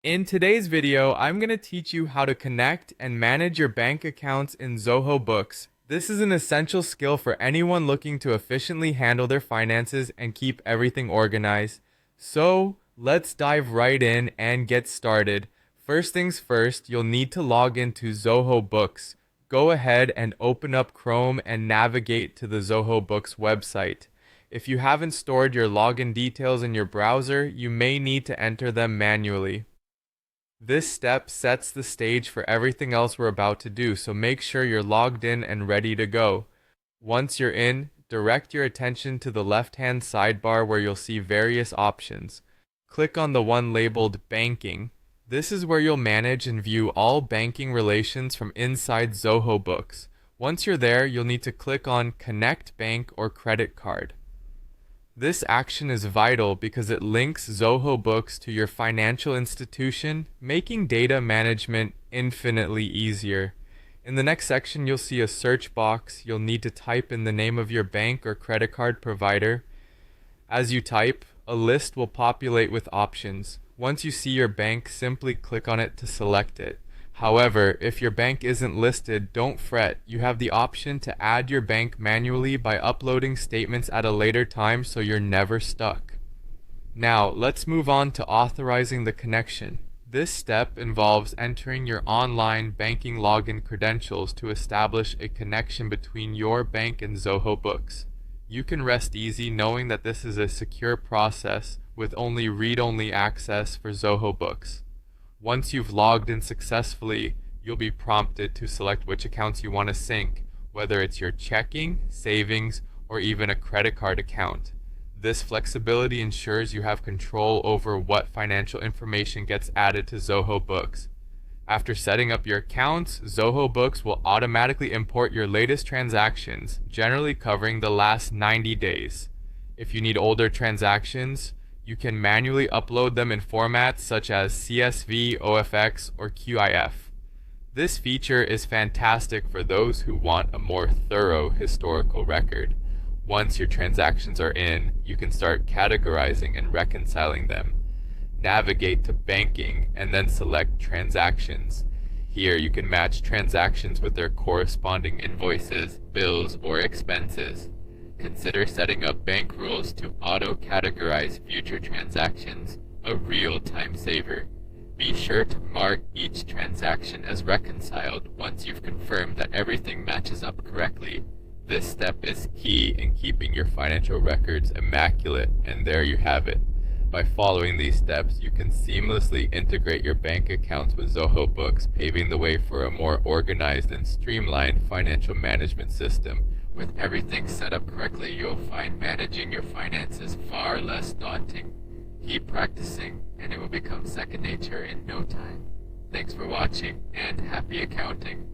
In today's video, I'm going to teach you how to connect and manage your bank accounts in Zoho Books. This is an essential skill for anyone looking to efficiently handle their finances and keep everything organized. So, let's dive right in and get started. First things first, you'll need to log into Zoho Books. Go ahead and open up Chrome and navigate to the Zoho Books website. If you haven't stored your login details in your browser, you may need to enter them manually. This step sets the stage for everything else we're about to do, so make sure you're logged in and ready to go. Once you're in, direct your attention to the left-hand sidebar where you'll see various options. Click on the one labeled Banking. This is where you'll manage and view all banking relations from inside Zoho Books. Once you're there, you'll need to click on Connect Bank or Credit Card. This action is vital because it links Zoho Books to your financial institution, making data management infinitely easier. In the next section, you'll see a search box. You'll need to type in the name of your bank or credit card provider. As you type, a list will populate with options. Once you see your bank, simply click on it to select it. However, if your bank isn't listed, don't fret. You have the option to add your bank manually by uploading statements at a later time so you're never stuck. Now, let's move on to authorizing the connection. This step involves entering your online banking login credentials to establish a connection between your bank and Zoho Books. You can rest easy knowing that this is a secure process with only read-only access for Zoho Books. Once you've logged in successfully, you'll be prompted to select which accounts you want to sync, whether it's your checking, savings, or even a credit card account. This flexibility ensures you have control over what financial information gets added to Zoho Books. After setting up your accounts, Zoho Books will automatically import your latest transactions, generally covering the last 90 days. If you need older transactions, you can manually upload them in formats such as CSV, OFX, or QIF. This feature is fantastic for those who want a more thorough historical record. Once your transactions are in, you can start categorizing and reconciling them. Navigate to Banking and then select Transactions. Here you can match transactions with their corresponding invoices, bills, or expenses. Consider setting up bank rules to auto-categorize future transactions, a real time saver. Be sure to mark each transaction as reconciled once you've confirmed that everything matches up correctly. This step is key in keeping your financial records immaculate, and there you have it. By following these steps, you can seamlessly integrate your bank accounts with Zoho Books, paving the way for a more organized and streamlined financial management system. With everything set up correctly, you'll find managing your finances far less daunting. Keep practicing, and it will become second nature in no time. Thanks for watching, and happy accounting!